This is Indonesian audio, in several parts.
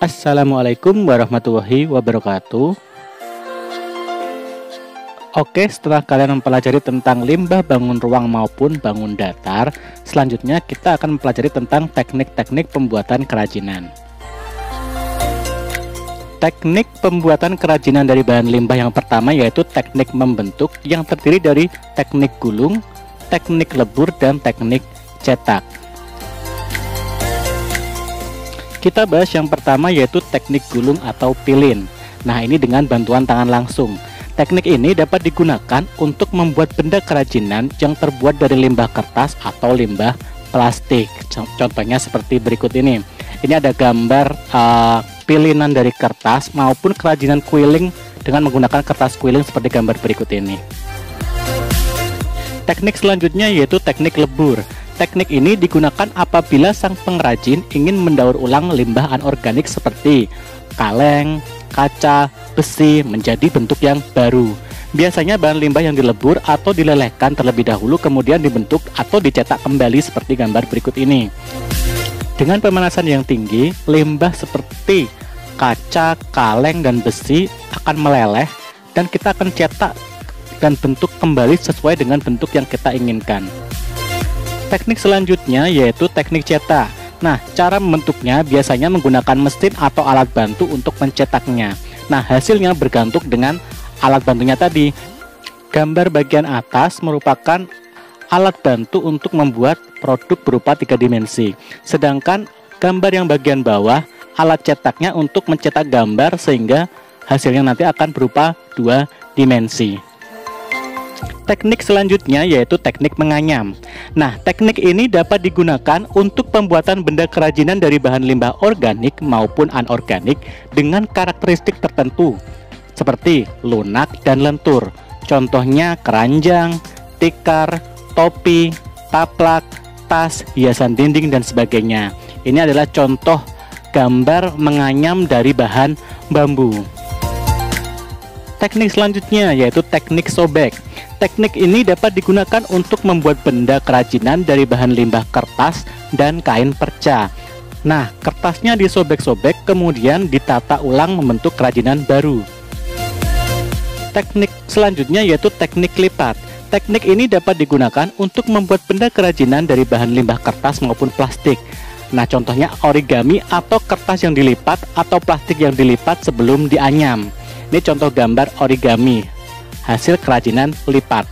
Assalamualaikum warahmatullahi wabarakatuh. Oke, setelah kalian mempelajari tentang limbah bangun ruang maupun bangun datar, selanjutnya kita akan mempelajari tentang teknik-teknik pembuatan kerajinan. Teknik pembuatan kerajinan dari bahan limbah yang pertama yaitu teknik membentuk yang terdiri dari teknik gulung, teknik lebur, dan teknik cetak. Kita bahas yang pertama yaitu teknik gulung atau pilin. Nah, ini dengan bantuan tangan langsung. Teknik ini dapat digunakan untuk membuat benda kerajinan yang terbuat dari limbah kertas atau limbah plastik. Contohnya seperti berikut ini. Ini ada gambar pilinan dari kertas maupun kerajinan quilling dengan menggunakan kertas quilling seperti gambar berikut ini. Teknik selanjutnya yaitu teknik lebur. Teknik ini digunakan apabila sang pengrajin ingin mendaur ulang limbah anorganik seperti kaleng, kaca, besi menjadi bentuk yang baru. Biasanya bahan limbah yang dilebur atau dilelehkan terlebih dahulu kemudian dibentuk atau dicetak kembali seperti gambar berikut ini. Dengan pemanasan yang tinggi, limbah seperti kaca, kaleng, dan besi akan meleleh dan kita akan cetak dan bentuk kembali sesuai dengan bentuk yang kita inginkan. Teknik selanjutnya yaitu teknik cetak. Nah, cara membentuknya biasanya menggunakan mesin atau alat bantu untuk mencetaknya. Nah, hasilnya bergantung dengan alat bantunya tadi. Gambar bagian atas merupakan alat bantu untuk membuat produk berupa 3 dimensi. Sedangkan gambar yang bagian bawah, alat cetaknya untuk mencetak gambar sehingga hasilnya nanti akan berupa 2 dimensi. Teknik selanjutnya yaitu teknik menganyam. Nah, teknik ini dapat digunakan untuk pembuatan benda kerajinan dari bahan limbah organik maupun anorganik dengan karakteristik tertentu seperti lunak dan lentur. Contohnya keranjang, tikar, topi, taplak, tas, hiasan dinding, dan sebagainya. Ini adalah contoh gambar menganyam dari bahan bambu. Teknik selanjutnya yaitu teknik sobek. Teknik ini dapat digunakan untuk membuat benda kerajinan dari bahan limbah kertas dan kain perca. Nah, kertasnya disobek-sobek kemudian ditata ulang membentuk kerajinan baru. Teknik selanjutnya yaitu teknik lipat. Teknik ini dapat digunakan untuk membuat benda kerajinan dari bahan limbah kertas maupun plastik. Nah, contohnya origami atau kertas yang dilipat atau plastik yang dilipat sebelum dianyam. Ini contoh gambar origami, hasil kerajinan lipat.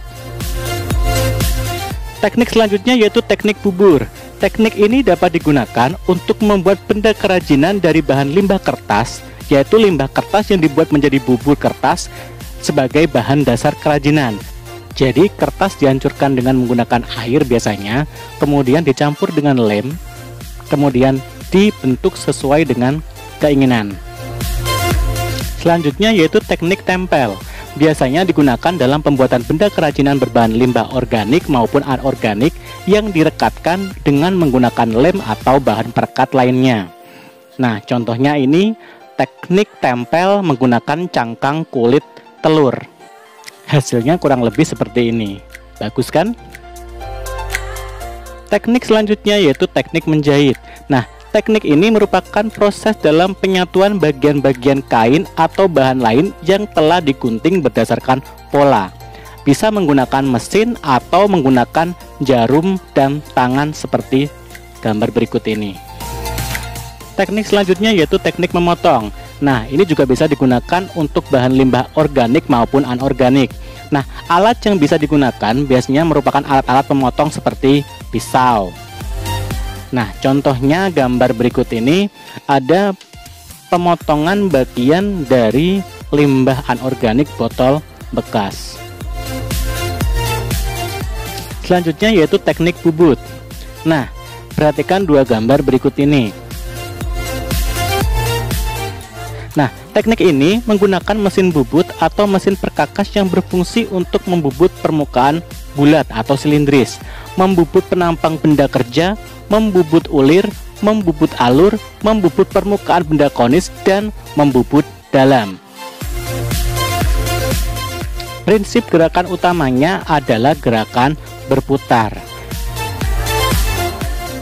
Teknik selanjutnya yaitu teknik bubur. Teknik ini dapat digunakan untuk membuat benda kerajinan dari bahan limbah kertas, yaitu limbah kertas yang dibuat menjadi bubur kertas sebagai bahan dasar kerajinan. Jadi kertas dihancurkan dengan menggunakan air biasanya, kemudian dicampur dengan lem, kemudian dibentuk sesuai dengan keinginan. Selanjutnya yaitu teknik tempel. Biasanya digunakan dalam pembuatan benda kerajinan berbahan limbah organik maupun anorganik yang direkatkan dengan menggunakan lem atau bahan perekat lainnya. Nah, contohnya ini teknik tempel menggunakan cangkang kulit telur. Hasilnya kurang lebih seperti ini. Bagus kan? Teknik selanjutnya yaitu teknik menjahit. Nah, teknik ini merupakan proses dalam penyatuan bagian-bagian kain atau bahan lain yang telah digunting berdasarkan pola. Bisa menggunakan mesin atau menggunakan jarum dan tangan seperti gambar berikut ini. Teknik selanjutnya yaitu teknik memotong. Nah, ini juga bisa digunakan untuk bahan limbah organik maupun anorganik. Nah, alat yang bisa digunakan biasanya merupakan alat-alat pemotong seperti pisau. Nah, contohnya gambar berikut ini ada pemotongan bagian dari limbah anorganik botol bekas. Selanjutnya yaitu teknik bubut. Nah, perhatikan dua gambar berikut ini. Nah, teknik ini menggunakan mesin bubut atau mesin perkakas yang berfungsi untuk membubut permukaan bulat atau silindris, membubut penampang benda kerja, membubut ulir, membubut alur, membubut permukaan benda konis, dan membubut dalam. Prinsip gerakan utamanya adalah gerakan berputar.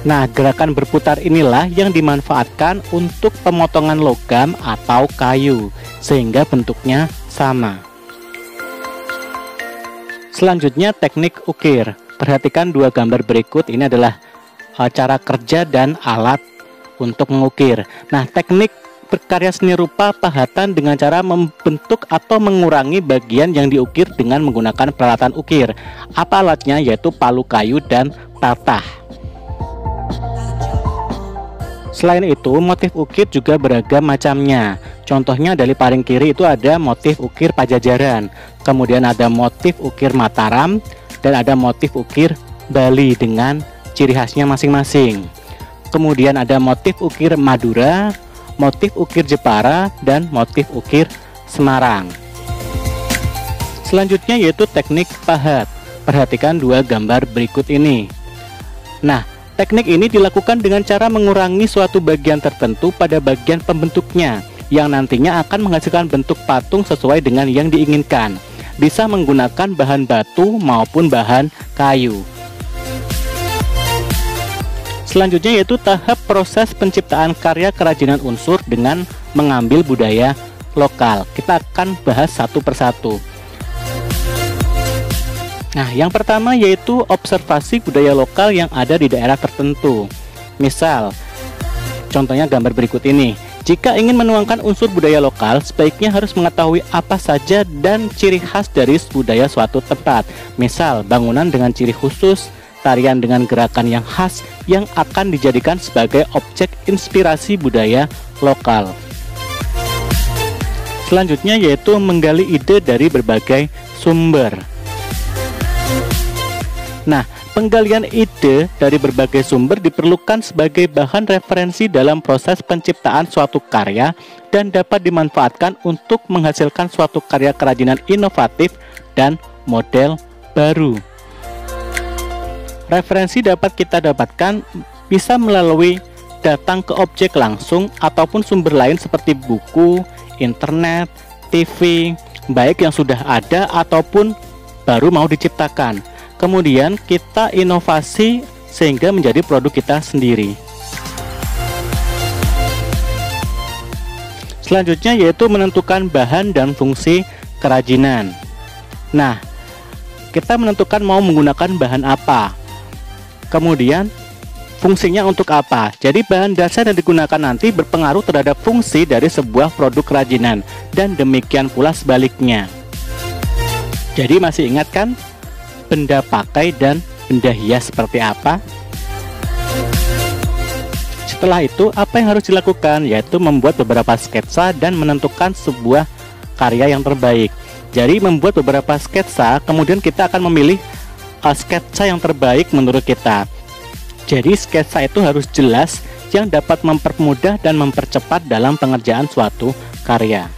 Nah, gerakan berputar inilah yang dimanfaatkan untuk pemotongan logam atau kayu, sehingga bentuknya sama. Selanjutnya teknik ukir. Perhatikan dua gambar berikut, ini adalah cara kerja dan alat untuk mengukir. Nah, teknik berkarya seni rupa pahatan dengan cara membentuk atau mengurangi bagian yang diukir dengan menggunakan peralatan ukir. Apa alatnya? Yaitu palu kayu dan tatah. Selain itu, motif ukir juga beragam macamnya. Contohnya dari paling kiri itu ada motif ukir Pajajaran, kemudian ada motif ukir Mataram, dan ada motif ukir Bali dengan ciri khasnya masing-masing. Kemudian ada motif ukir Madura, motif ukir Jepara, dan motif ukir Semarang. Selanjutnya yaitu teknik pahat. Perhatikan dua gambar berikut ini. Nah, teknik ini dilakukan dengan cara mengurangi suatu bagian tertentu pada bagian pembentuknya, yang nantinya akan menghasilkan bentuk patung sesuai dengan yang diinginkan. Bisa menggunakan bahan batu maupun bahan kayu. Selanjutnya yaitu tahap proses penciptaan karya kerajinan unsur dengan mengambil budaya lokal. Kita akan bahas satu persatu. Nah, yang pertama yaitu observasi budaya lokal yang ada di daerah tertentu. Misal, contohnya gambar berikut ini. Jika ingin menuangkan unsur budaya lokal, sebaiknya harus mengetahui apa saja dan ciri khas dari budaya suatu tempat. Misal, bangunan dengan ciri khusus, tarian dengan gerakan yang khas yang akan dijadikan sebagai objek inspirasi budaya lokal. Selanjutnya yaitu menggali ide dari berbagai sumber. Nah, penggalian ide dari berbagai sumber diperlukan sebagai bahan referensi dalam proses penciptaan suatu karya dan dapat dimanfaatkan untuk menghasilkan suatu karya kerajinan inovatif dan model baru. Referensi dapat kita dapatkan bisa melalui datang ke objek langsung ataupun sumber lain seperti buku, internet, TV, baik yang sudah ada ataupun baru mau diciptakan. Kemudian kita inovasi sehingga menjadi produk kita sendiri. Selanjutnya yaitu menentukan bahan dan fungsi kerajinan. Nah, kita menentukan mau menggunakan bahan apa, kemudian fungsinya untuk apa. Jadi bahan dasar yang digunakan nanti berpengaruh terhadap fungsi dari sebuah produk kerajinan, dan demikian pula sebaliknya. Jadi masih ingat kan benda pakai dan benda hias seperti apa? Setelah itu, apa yang harus dilakukan? Yaitu membuat beberapa sketsa dan menentukan sebuah karya yang terbaik. Jadi membuat beberapa sketsa, kemudian kita akan memilih sketsa yang terbaik menurut kita. Jadi sketsa itu harus jelas, yang dapat mempermudah dan mempercepat dalam pengerjaan suatu karya.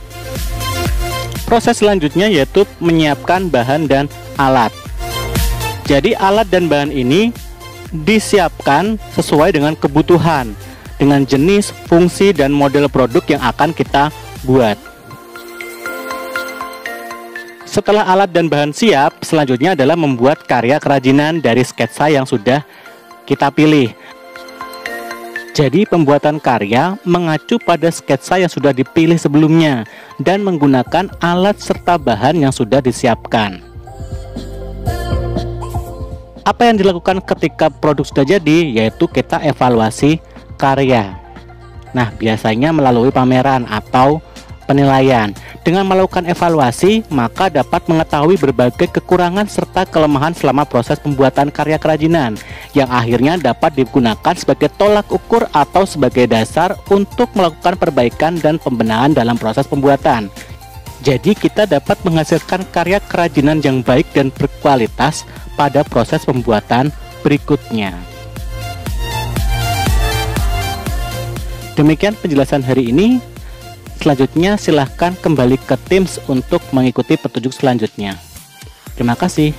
Proses selanjutnya yaitu menyiapkan bahan dan alat. Jadi alat dan bahan ini disiapkan sesuai dengan kebutuhan, dengan jenis, fungsi, dan model produk yang akan kita buat. Setelah alat dan bahan siap, selanjutnya adalah membuat karya kerajinan dari sketsa yang sudah kita pilih. Jadi pembuatan karya mengacu pada sketsa yang sudah dipilih sebelumnya dan menggunakan alat serta bahan yang sudah disiapkan. Apa yang dilakukan ketika produk sudah jadi? Yaitu kita evaluasi karya. Nah, biasanya melalui pameran atau penilaian. Dengan melakukan evaluasi, maka dapat mengetahui berbagai kekurangan serta kelemahan selama proses pembuatan karya kerajinan, yang akhirnya dapat digunakan sebagai tolak ukur atau sebagai dasar untuk melakukan perbaikan dan pembenahan dalam proses pembuatan. Jadi kita dapat menghasilkan karya kerajinan yang baik dan berkualitas pada proses pembuatan berikutnya. Demikian penjelasan hari ini. Selanjutnya silahkan kembali ke Teams untuk mengikuti petunjuk selanjutnya. Terima kasih.